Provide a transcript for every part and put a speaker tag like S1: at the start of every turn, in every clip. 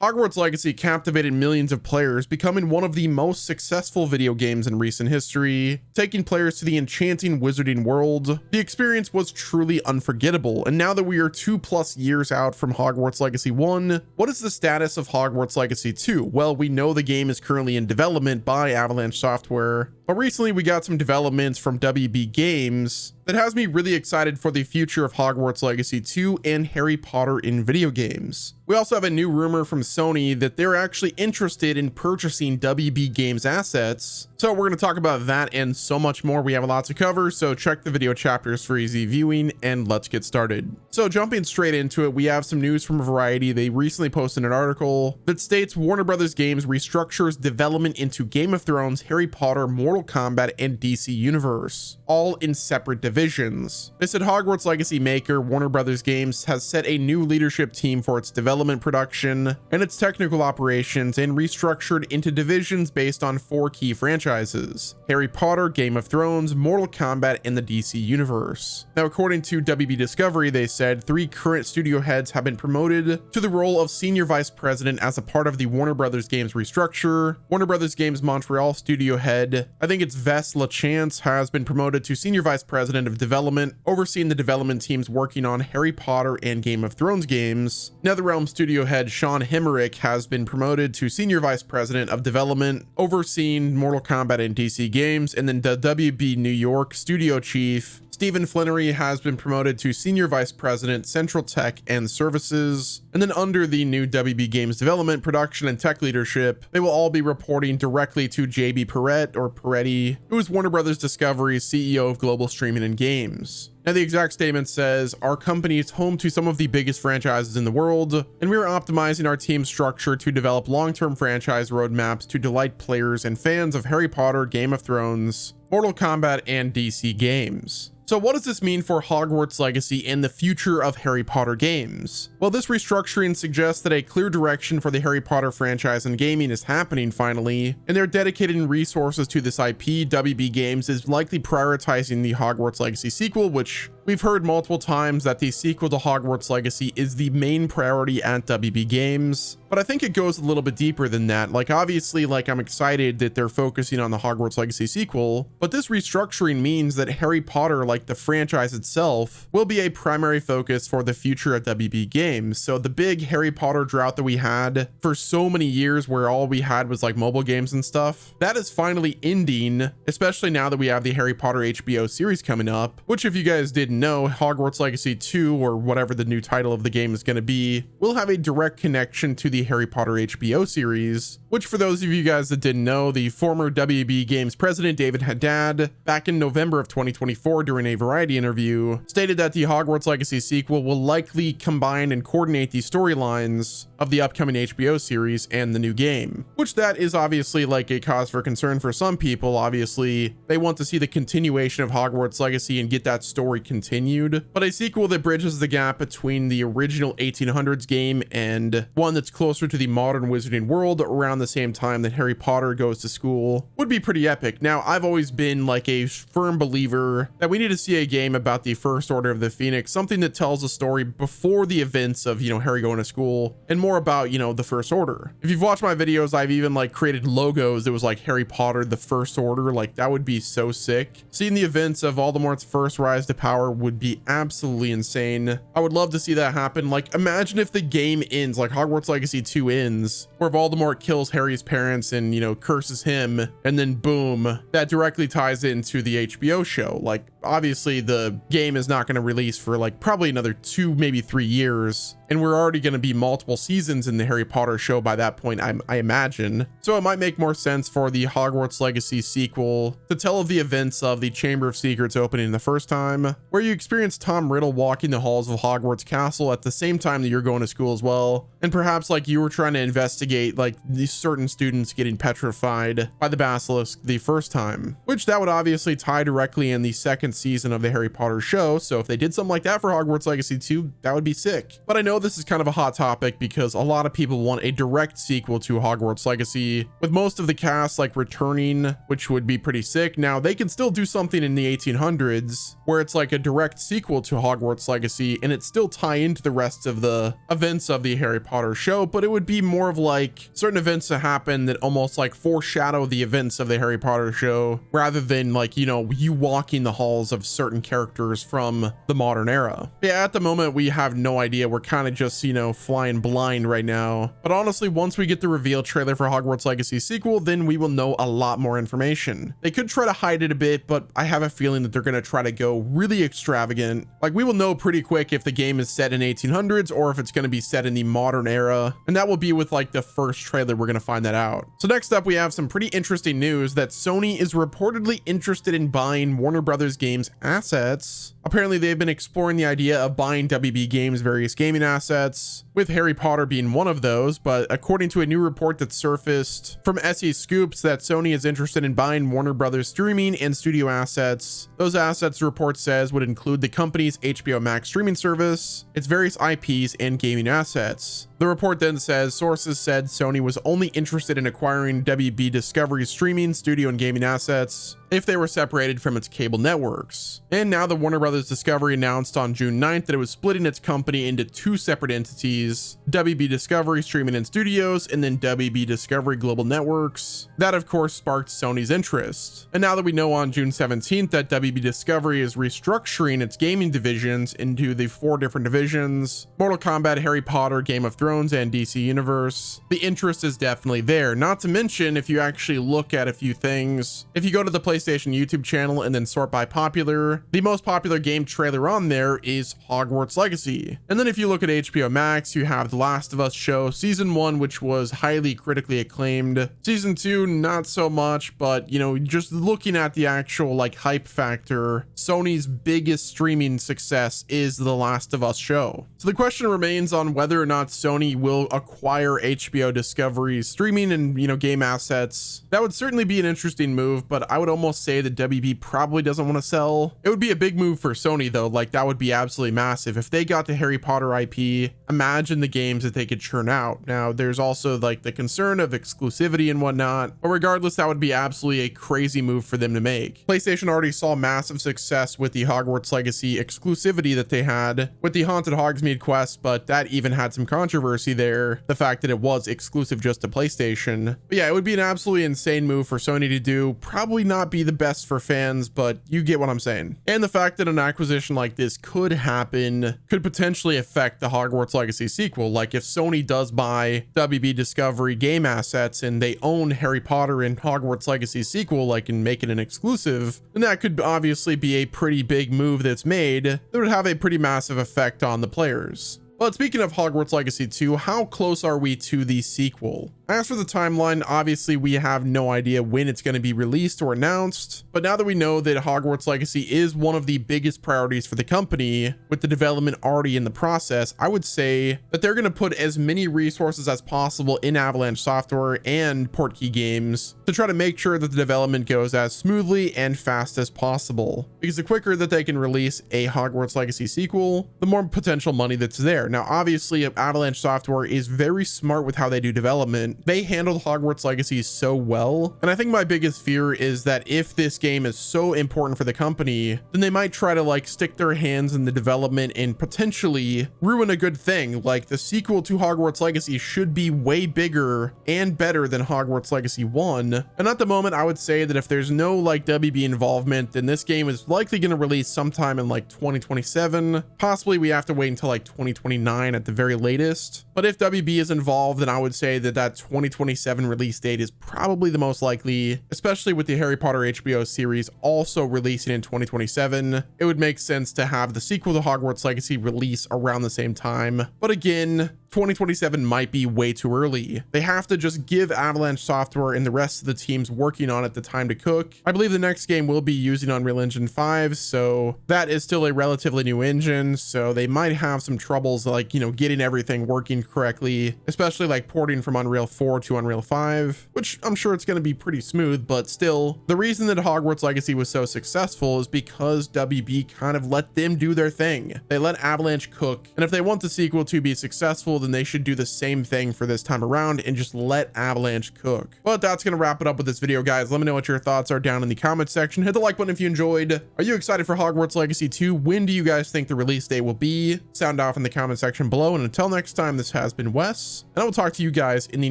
S1: Hogwarts Legacy captivated millions of players, becoming one of the most successful video games in recent history, taking players to the enchanting wizarding world. The experience was truly unforgettable, and now that we are 2+ years out from Hogwarts Legacy 1, what is the status of Hogwarts Legacy 2? Well, we know the game is currently in development by Avalanche Software, but recently we got some developments from WB Games that has me really excited for the future of Hogwarts Legacy 2 and Harry Potter in video games. We also have a new rumor from Sony that they're actually interested in purchasing WB Games assets. So we're going to talk about that and so much more. We have a lot to cover, so check the video chapters for easy viewing, and let's get started. So jumping straight into it, we have some news from Variety. They recently posted an article that states Warner Brothers Games restructures development into Game of Thrones, Harry Potter, Mortal Kombat, and DC Universe, all in separate divisions. They said Hogwarts Legacy maker Warner Brothers Games has set a new leadership team for its development, production, and its technical operations, and restructured into divisions based on 4 key franchises: Harry Potter, Game of Thrones, Mortal Kombat, and the DC Universe. Now, according to WB Discovery, they said 3 current studio heads have been promoted to the role of Senior Vice President as a part of the Warner Brothers Games restructure. Warner Brothers Games Montreal studio head, I think it's Vess LaChance, has been promoted to Senior Vice President of Development, overseeing the development teams working on Harry Potter and Game of Thrones games. NetherRealm studio head Sean Hemmerich has been promoted to Senior Vice President of Development, overseeing Mortal Kombat and DC games. And then the WB New York studio chief Stephen Flannery has been promoted to Senior Vice President, Central Tech and Services. And then under the new WB Games development, production, and tech leadership, they will all be reporting directly to JB Peretti, who is Warner Brothers Discovery's CEO of Global Streaming and Games. Now, the exact statement says, "Our company is home to some of the biggest franchises in the world, and we are optimizing our team structure to develop long-term franchise roadmaps to delight players and fans of Harry Potter, Game of Thrones, Mortal Kombat, and DC games." So what does this mean for Hogwarts Legacy and the future of Harry Potter games? Well, this restructuring suggests that a clear direction for the Harry Potter franchise and gaming is happening finally, and they're dedicating resources to this IP. WB Games is likely prioritizing the Hogwarts Legacy sequel, which we've heard multiple times that the sequel to Hogwarts Legacy is the main priority at WB Games. But I think it goes a little bit deeper than that. Like, obviously, like, I'm excited that they're focusing on the Hogwarts Legacy sequel, but this restructuring means that Harry Potter, like the franchise itself, will be a primary focus for the future of WB Games. So the big Harry Potter drought that we had for so many years, where all we had was like mobile games and stuff, that is finally ending, especially now that we have the Harry Potter HBO series coming up, which, if you guys didn't know, Hogwarts Legacy 2, or whatever the new title of the game is going to be, will have a direct connection to the Harry Potter HBO series, which, for those of you guys that didn't know, the former WB Games president David Haddad, back in November of 2024 during a Variety interview, stated that the Hogwarts Legacy sequel will likely combine and coordinate the storylines of the upcoming HBO series and the new game, which that is obviously like a cause for concern for some people. Obviously, they want to see the continuation of Hogwarts Legacy and get that story continued, but a sequel that bridges the gap between the original 1800s game and one that's closer to the modern wizarding world around the same time that Harry Potter goes to school would be pretty epic. Now, I've always been like a firm believer that we need to see a game about the First Order of the Phoenix, something that tells a story before the events of, Harry going to school, and more about, the First Order. If you've watched my videos, I've even like created logos that was like Harry Potter, the First Order. Like, that would be so sick. Seeing the events of Voldemort's first rise to power would be absolutely insane. I would love to see that happen. Like, imagine if the game ends, like Hogwarts Legacy 2 ends, where Voldemort kills Harry's parents and, curses him, and then boom, that directly ties into the HBO show. Like, obviously the game is not going to release for like probably another 2, maybe 3 years, and we're already going to be multiple seasons in the Harry Potter show by that point, I imagine. So it might make more sense for the Hogwarts Legacy sequel to tell of the events of the Chamber of Secrets opening the first time, where you experience Tom Riddle walking the halls of Hogwarts Castle at the same time that you're going to school as well, and perhaps like you were trying to investigate like these certain students getting petrified by the basilisk the first time, which that would obviously tie directly in the second second season of the Harry Potter show. So if they did something like that for Hogwarts Legacy 2, that would be sick. But I know this is kind of a hot topic because a lot of people want a direct sequel to Hogwarts Legacy, with most of the cast like returning, which would be pretty sick. Now they can still do something in the 1800s where it's like a direct sequel to Hogwarts Legacy and it still tie into the rest of the events of the Harry Potter show, but it would be more of like certain events that happen that almost like foreshadow the events of the Harry Potter show, rather than like, you know, you walking the halls of certain characters from the modern era. Yeah, at the moment we have no idea. We're kind of just, you know, flying blind right now. But honestly, once we get the reveal trailer for Hogwarts Legacy sequel, then we will know a lot more information. They could try to hide it a bit, but I have a feeling that they're going to try to go really extravagant. Like we will know pretty quick if the game is set in 1800s or if it's going to be set in the modern era. And that will be with like the first trailer. We're going to find that out. So next up, we have some pretty interesting news that Sony is reportedly interested in buying Warner Brothers Games assets. Apparently they've been exploring the idea of buying WB Games' various gaming assets, with Harry Potter being one of those. But according to a new report that surfaced from SE Scoops, that Sony is interested in buying Warner Brothers streaming and studio assets. Those assets, the report says, would include the company's HBO Max streaming service, its various IPs, and gaming assets. The report then says sources said Sony was only interested in acquiring WB Discovery's streaming, studio, and gaming assets if they were separated from its cable networks. And now the Warner Brothers Discovery announced on June 9th that it was splitting its company into two separate entities, WB Discovery Streaming and Studios, and then WB Discovery Global Networks. That of course sparked Sony's interest. And now that we know on June 17th that WB Discovery is restructuring its gaming divisions into the 4 different divisions: Mortal Kombat, Harry Potter, Game of Thrones, and DC Universe, the interest is definitely there. Not to mention, if you actually look at a few things, if you go to the PlayStation YouTube channel and then sort by popular, the most popular game trailer on there is Hogwarts Legacy. And then if you look at HBO Max, you have The Last of Us show season 1, which was highly critically acclaimed. Season 2, not so much, but you know, just looking at the actual like hype factor, Sony's biggest streaming success is The Last of Us show. So the question remains on whether or not Sony will acquire HBO Discovery's streaming and, you know, game assets. That would certainly be an interesting move, but I would almost say that WB probably doesn't want to sell. It would be a big move for Sony though. Like that would be absolutely massive if they got the Harry Potter IP. Imagine the games that they could churn out. Now there's also like the concern of exclusivity and whatnot, but regardless, that would be absolutely a crazy move for them to make. PlayStation already saw massive success with the Hogwarts Legacy exclusivity that they had with the Haunted Hogsmeade quest, but that even had some controversy there, the fact that it was exclusive just to PlayStation. But yeah, it would be an absolutely insane move for Sony to do. Probably not be the best for fans, but you get what I'm saying. And the fact that an acquisition like this could happen could potentially affect the Hogwarts Legacy sequel. Like if Sony does buy WB Discovery game assets and they own Harry Potter and Hogwarts Legacy sequel, like, and make it an exclusive, then that could obviously be a pretty big move that's made that would have a pretty massive effect on the players. But speaking of Hogwarts Legacy 2, how close are we to the sequel? As for the timeline, obviously we have no idea when it's going to be released or announced, but now that we know that Hogwarts Legacy is one of the biggest priorities for the company, with the development already in the process, I would say that they're going to put as many resources as possible in Avalanche Software and Portkey Games to try to make sure that the development goes as smoothly and fast as possible. Because the quicker that they can release a Hogwarts Legacy sequel, the more potential money that's there. Now, obviously, Avalanche Software is very smart with how they do development. They handled Hogwarts Legacy so well, and I think my biggest fear is that if this game is so important for the company, then they might try to like stick their hands in the development and potentially ruin a good thing. Like the sequel to Hogwarts Legacy should be way bigger and better than Hogwarts Legacy 1. And at the moment, I would say that if there's no like WB involvement, then this game is likely going to release sometime in like 2027. Possibly we have to wait until like 2029 at the very latest. But if WB is involved, then I would say that 2027 release date is probably the most likely, especially with the Harry Potter HBO series also releasing in 2027. It would make sense to have the sequel to Hogwarts Legacy release around the same time. But again, 2027 might be way too early. They have to just give Avalanche Software and the rest of the teams working on it the time to cook. I believe the next game will be using Unreal Engine 5, so that is still a relatively new engine, so they might have some troubles like, you know, getting everything working correctly, especially like porting from Unreal 4 to Unreal 5, which I'm sure it's going to be pretty smooth, but still, the reason that Hogwarts Legacy was so successful is because WB kind of let them do their thing. They let Avalanche cook, and if they want the sequel to be successful, then they should do the same thing for this time around and just let Avalanche cook. But that's going to wrap it up with this video, guys. Let me know what your thoughts are down in the comment section. Hit the like button if you enjoyed. Are you excited for Hogwarts Legacy 2? When do you guys think the release date will be? Sound off in the comment section below, and until next time, this has been Wes, and I will talk to you guys in the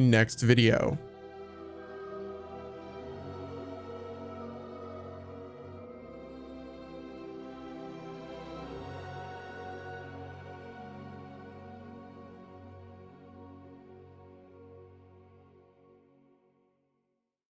S1: next video.